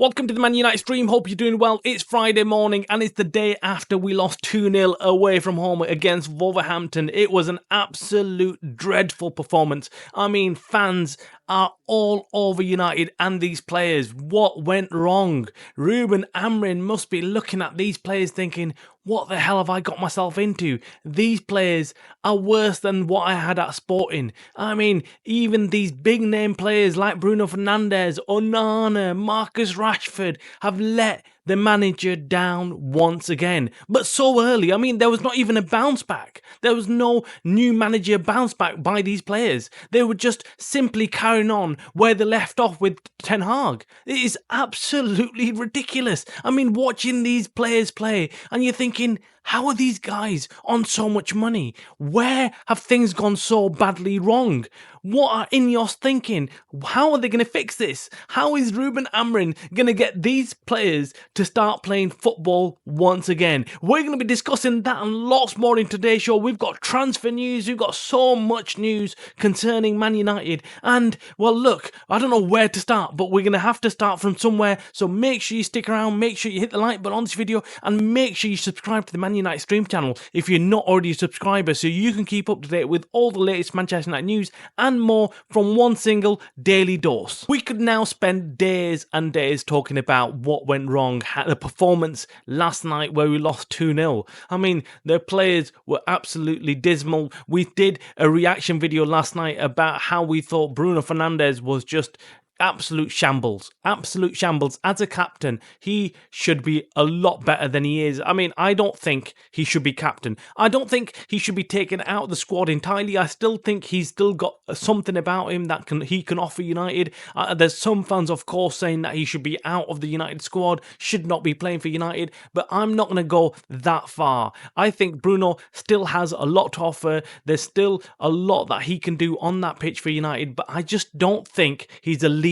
Welcome to the Man United stream, hope you're doing well. It's Friday morning and it's the day after we lost 2-0 away from home against Wolverhampton. It was an absolute dreadful performance. I mean, fans are all over United and these players. What went wrong? Ruben Amorim must be looking at these players thinking, what the hell have I got myself into? These players are worse than what I had at Sporting. I mean, even these big name players like Bruno Fernandes, Onana, Marcus Rashford have let the manager down once again. But so early, I mean, there was not even a bounce back. There was no new manager bounce back by these players. They were just simply carrying on where they left off with Ten Hag. It is absolutely ridiculous. I mean, watching these players play and you're thinking, how are these guys on so much money? Where have things gone so badly wrong? What are Ineos thinking? How are they going to fix this? How is Ruben Amorim going to get these players to start playing football once again? We're going to be discussing that and lots more in today's show. We've got transfer news. We've got so much news concerning Man United. And, well, look, I don't know where to start, but we're going to have to start from somewhere. So make sure you stick around. Make sure you hit the like button on this video and make sure you subscribe to the Man United stream channel if you're not already a subscriber so you can keep up to date with all the latest Manchester United news and more from one single daily dose. We could now spend days and days talking about what went wrong, the performance last night where we lost 2-0. I mean, the players were absolutely dismal. We did a reaction video last night about how we thought Bruno Fernandes was just absolute shambles. As a captain, he should be a lot better than he is. I mean, I don't think he should be captain. I don't think he should be taken out of the squad entirely. I still think he's still got something about him that he can offer United. There's some fans, of course, saying that he should be out of the United squad, should not be playing for United, but I'm not going to go that far. I think Bruno still has a lot to offer. There's still a lot that he can do on that pitch for United, but I just don't think he's a leader.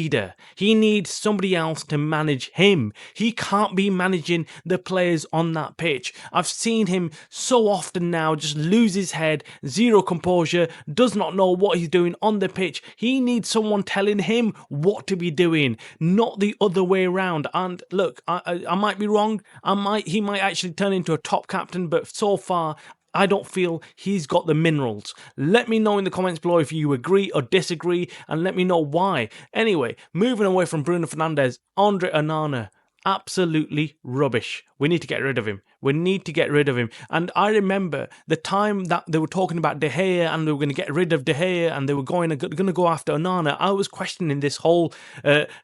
He needs somebody else to manage him. He can't be managing the players on that pitch. I've seen him so often now just lose his head, zero composure, does not know what he's doing on the pitch. He needs someone telling him what to be doing, not the other way around. And look, I might be wrong. He might actually turn into a top captain, but so far I don't feel he's got the minerals. Let me know in the comments below if you agree or disagree, and let me know why. Anyway, moving away from Bruno Fernandes, Andre Onana, absolutely rubbish. We need to get rid of him. And I remember the time that they were talking about De Gea and they were going to get rid of De Gea and they were going to go after Onana. I was questioning this whole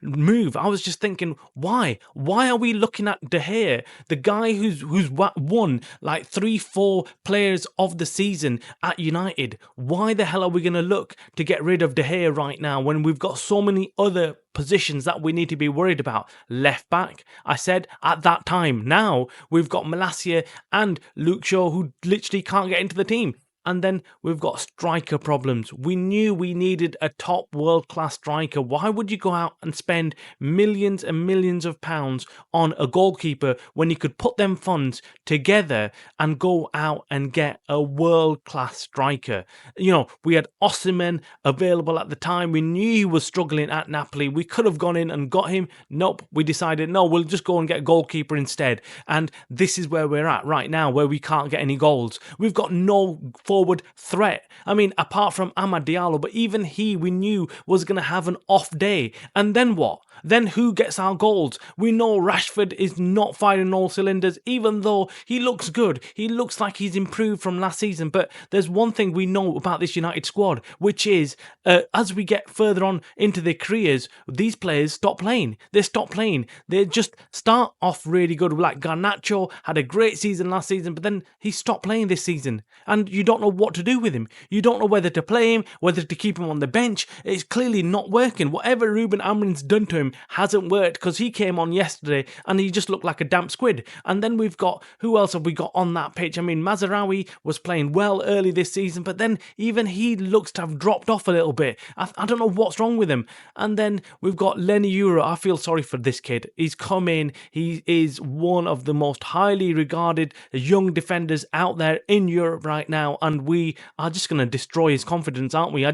move. I was just thinking, why? Why are we looking at De Gea, the guy who's won like 3-4 players of the season at United? Why the hell are we going to look to get rid of De Gea right now when we've got so many other positions that we need to be worried about? Left back, I said at that time. Now we've got Malacia and Luke Shaw who literally can't get into the team. And then we've got striker problems. We knew we needed a top world-class striker. Why would you go out and spend millions and millions of pounds on a goalkeeper when you could put them funds together and go out and get a world-class striker? You know, we had Osimhen available at the time. We knew he was struggling at Napoli. We could have gone in and got him. Nope, we decided, no, we'll just go and get a goalkeeper instead. And this is where we're at right now, where we can't get any goals. We've got no forward threat. I mean, apart from Amad Diallo, but even he we knew was going to have an off day. And then what? Then who gets our goals? We know Rashford is not firing all cylinders, even though he looks good. He looks like he's improved from last season. But there's one thing we know about this United squad, which is as we get further on into their careers, these players stop playing. They stop playing. They just start off really good. Like Garnacho had a great season last season, but then he stopped playing this season. And you don't know what to do with him. You don't know whether to play him, whether to keep him on the bench. It's clearly not working. Whatever Ruben Amorim's done to him hasn't worked, because he came on yesterday and he just looked like a damp squid. And then we've got, who else have we got on that pitch? I mean, Mazraoui was playing well early this season, but then even he looks to have dropped off a little bit. I don't know what's wrong with him. And then we've got Lenny Euro. I feel sorry for this kid. He's come in. He is one of the most highly regarded young defenders out there in Europe right now, and we are just going to destroy his confidence, aren't we? I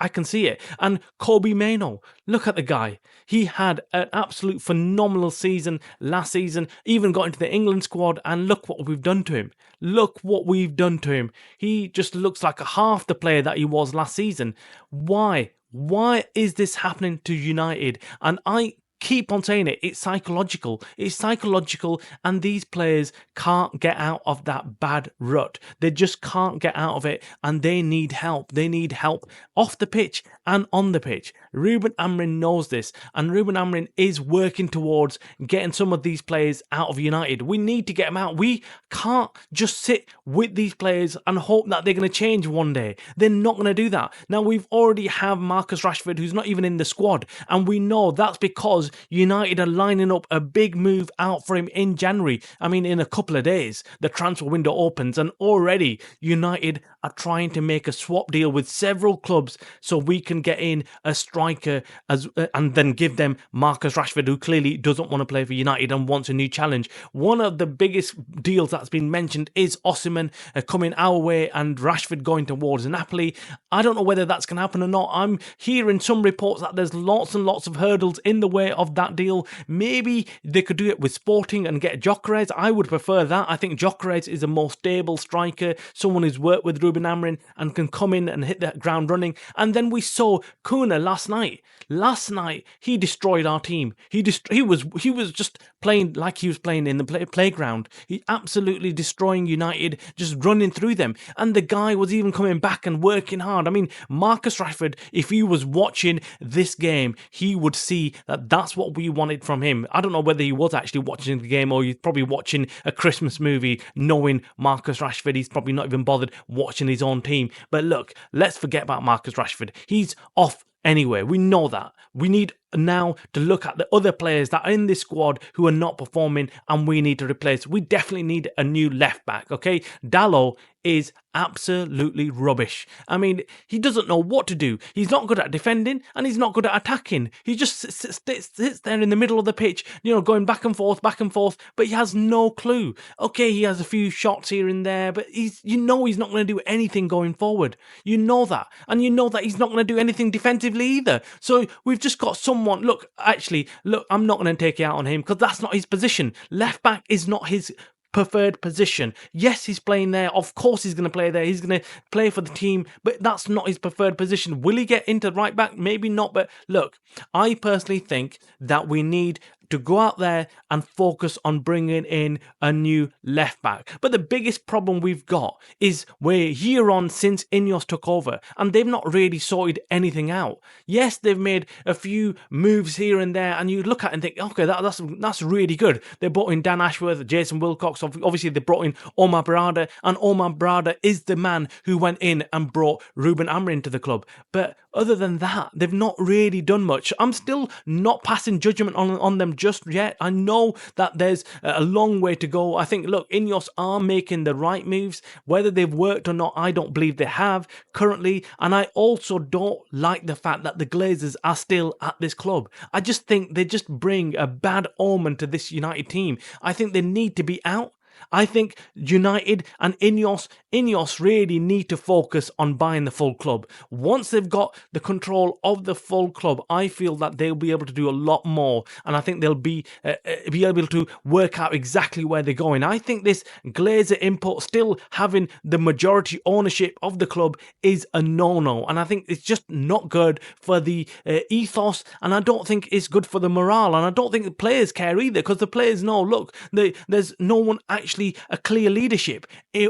can see it. And Kobe Mainoo, look at the guy. He had an absolute phenomenal season last season, even got into the England squad, and look what we've done to him. Look what we've done to him. He just looks like a half the player that he was last season. Why? Why is this happening to United? And I keep on saying it, it's psychological. It's psychological, and these players can't get out of that bad rut. They just can't get out of it, and they need help. They need help off the pitch and on the pitch. Ruben Amorim knows this, and Ruben Amorim is working towards getting some of these players out of United. We need to get them out. We can't just sit with these players and hope that they're going to change one day. They're not going to do that. Now, we've already have Marcus Rashford, who's not even in the squad, and we know that's because United are lining up a big move out for him in January. I mean, in a couple of days, the transfer window opens, and already United are trying to make a swap deal with several clubs so we can get in a striker and then give them Marcus Rashford, who clearly doesn't want to play for United and wants a new challenge. One of the biggest deals that's been mentioned is Osimhen coming our way and Rashford going towards Napoli. I don't know whether that's going to happen or not. I'm hearing some reports that there's lots and lots of hurdles in the way of that deal. Maybe they could do it with Sporting and get Gyökeres. I would prefer that. I think Gyökeres is a more stable striker, someone who's worked with Ruben Amorim and can come in and hit the ground running. And then we saw Kuna last night. Last night he destroyed our team. He was just playing like he was playing in the playground. He absolutely destroying United, just running through them. And the guy was even coming back and working hard. I mean, Marcus Rashford, if he was watching this game, he would see that that's what we wanted from him. I don't know whether he was actually watching the game or he's probably watching a Christmas movie, knowing Marcus Rashford. He's probably not even bothered watching his own team. But look, let's forget about Marcus Rashford. He's off anyway. We know that. We need now to look at the other players that are in this squad who are not performing, and we need to replace. We definitely need a new left back, okay? Dalot is absolutely rubbish. I mean, he doesn't know what to do. He's not good at defending and he's not good at attacking. He just sits there in the middle of the pitch, going back and forth, but he has no clue. Okay, he has a few shots here and there, but he's not going to do anything going forward. You know that. And you know that he's not going to do anything defensively either. So we've just got someone, look, I'm not going to take it out on him because that's not his position. Left back is not his preferred position. Yes, he's playing there. Of course he's going to play there. He's going to play for the team, but that's not his preferred position. Will he get into right back? Maybe not, but look, I personally think that we need to go out there and focus on bringing in a new left back. But the biggest problem we've got is we're a year on since Ineos took over and they've not really sorted anything out. Yes, they've made a few moves here and there and you look at it and think, okay, that's really good. They brought in Dan Ashworth, Jason Wilcox, obviously they brought in Omar Barada, and Omar Barada is the man who went in and brought Ruben Amorim to the club. But other than that, they've not really done much. I'm still not passing judgment on them just yet. I know that there's a long way to go. I think, look, Ineos are making the right moves. Whether they've worked or not, I don't believe they have currently. And I also don't like the fact that the Glazers are still at this club. I just think they just bring a bad omen to this United team. I think they need to be out. I think United and Ineos really need to focus on buying the full club. Once they've got the control of the full club, I feel that they'll be able to do a lot more, and I think they'll be able to work out exactly where they're going. I think this Glazer input, still having the majority ownership of the club, is a no-no, and I think it's just not good for the ethos, and I don't think it's good for the morale, and I don't think the players care either, because the players know, look, there's no one actually a clear leadership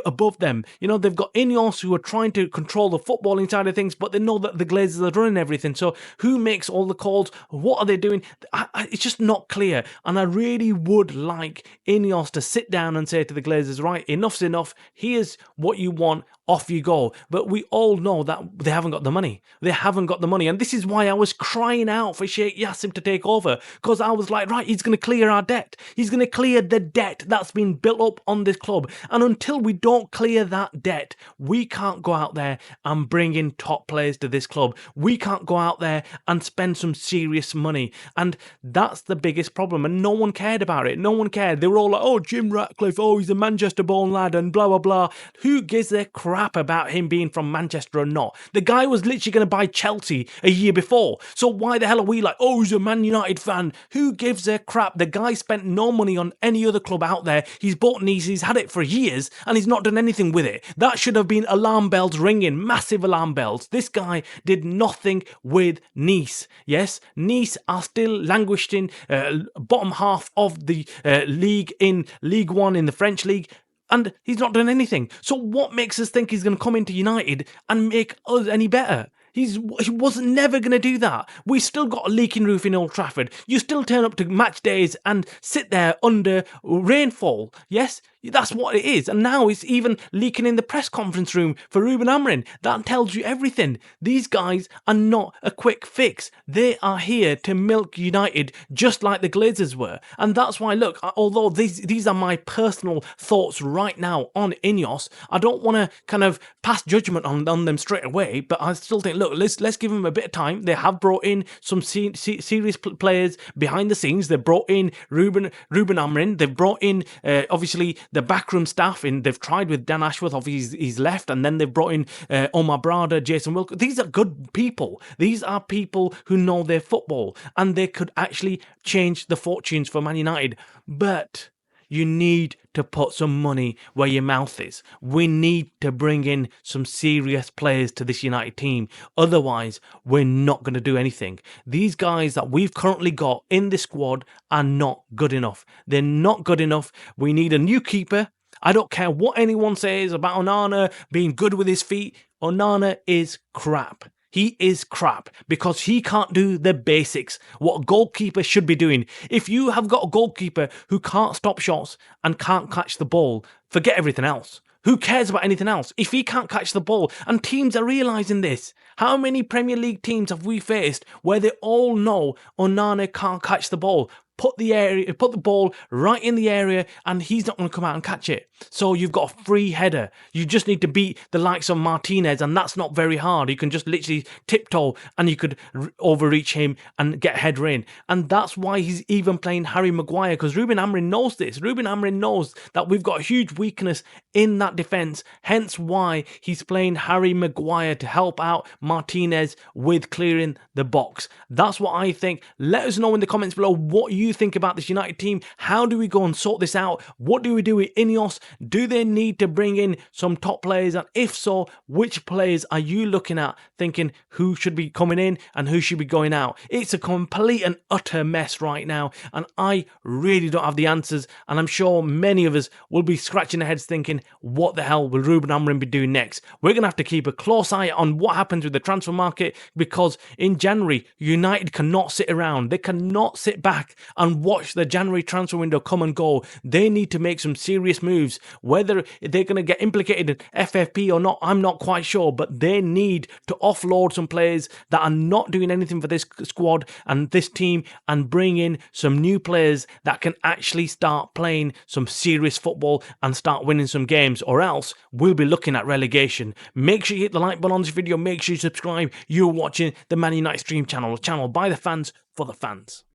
above them. They've got Ineos who are trying to control the footballing side of things, but they know that the Glazers are running everything. So who makes all the calls? What are they doing? It's just not clear. And I really would like Ineos to sit down and say to the Glazers, right, enough's enough. Here's what you want. Off you go. But we all know that they haven't got the money. They haven't got the money. And this is why I was crying out for Sheikh Jasim to take over. Because I was like, right, he's going to clear our debt. He's going to clear the debt that's been built up on this club. And until we don't clear that debt, we can't go out there and bring in top players to this club. We can't go out there and spend some serious money. And that's the biggest problem. And no one cared about it. No one cared. They were all like, oh, Jim Ratcliffe, oh, he's a Manchester born lad and blah, blah, blah. Who gives a crap crap about him being from Manchester or not. The guy was literally going to buy Chelsea a year before. So why the hell are we like, oh, he's a Man United fan? Who gives a crap? The guy spent no money on any other club out there. He's bought Nice, he's had it for years, and he's not done anything with it. That should have been alarm bells ringing, massive alarm bells. This guy did nothing with Nice. Yes, Nice are still languishing bottom half of the league in League One in the French league. And he's not done anything. So what makes us think he's going to come into United and make us any better? He wasn't never going to do that. We still got a leaking roof in Old Trafford. You still turn up to match days and sit there under rainfall. Yes, that's what it is. And now it's even leaking in the press conference room for Ruben Amorim. That tells you everything. These guys are not a quick fix. They are here to milk United just like the Glazers were. And that's why, look, although these are my personal thoughts right now on Ineos, I don't want to kind of pass judgment on them straight away, but I still think, look, let's give them a bit of time. They have brought in some serious players behind the scenes. They've brought in Ruben Amorim. They've brought in, obviously, the backroom staff. They've tried with Dan Ashworth, obviously he's left, and then they've brought in Omar Brada, Jason Wilk. These are good people. These are people who know their football, and they could actually change the fortunes for Man United. But you need to put some money where your mouth is. We need to bring in some serious players to this United team. Otherwise, we're not going to do anything. These guys that we've currently got in this squad are not good enough. They're not good enough. We need a new keeper. I don't care what anyone says about Onana being good with his feet. Onana is crap. He is crap because he can't do the basics, what a goalkeeper should be doing. If you have got a goalkeeper who can't stop shots and can't catch the ball, forget everything else. Who cares about anything else? If he can't catch the ball, and teams are realising this. How many Premier League teams have we faced where they all know Onana can't catch the ball? Put the ball right in the area and he's not going to come out and catch it. So you've got a free header. You just need to beat the likes of Martinez, and that's not very hard. You can just literally tiptoe and you could overreach him and get a header in. And that's why he's even playing Harry Maguire, because Ruben Amorim knows this. Ruben Amorim knows that we've got a huge weakness in that defence. Hence why he's playing Harry Maguire to help out Martinez with clearing the box. That's what I think. Let us know in the comments below what you think about this United team. How do we go and sort this out? What do we do with Ineos? Do they need to bring in some top players? And if so, which players are you looking at thinking who should be coming in and who should be going out? It's a complete and utter mess right now, and I really don't have the answers, and I'm sure many of us will be scratching their heads thinking, what the hell will Ruben Amorim be doing next? We're going to have to keep a close eye on what happens with the transfer market, because in January, United cannot sit around. They cannot sit back and watch the January transfer window come and go. They need to make some serious moves. Whether they're going to get implicated in FFP or not, I'm not quite sure, but they need to offload some players that are not doing anything for this squad and this team, and bring in some new players that can actually start playing some serious football and start winning some games, or else we'll be looking at relegation. Make sure you hit the like button on this video. Make sure you subscribe. You're watching the Man United Stream channel, a channel by the fans for the fans.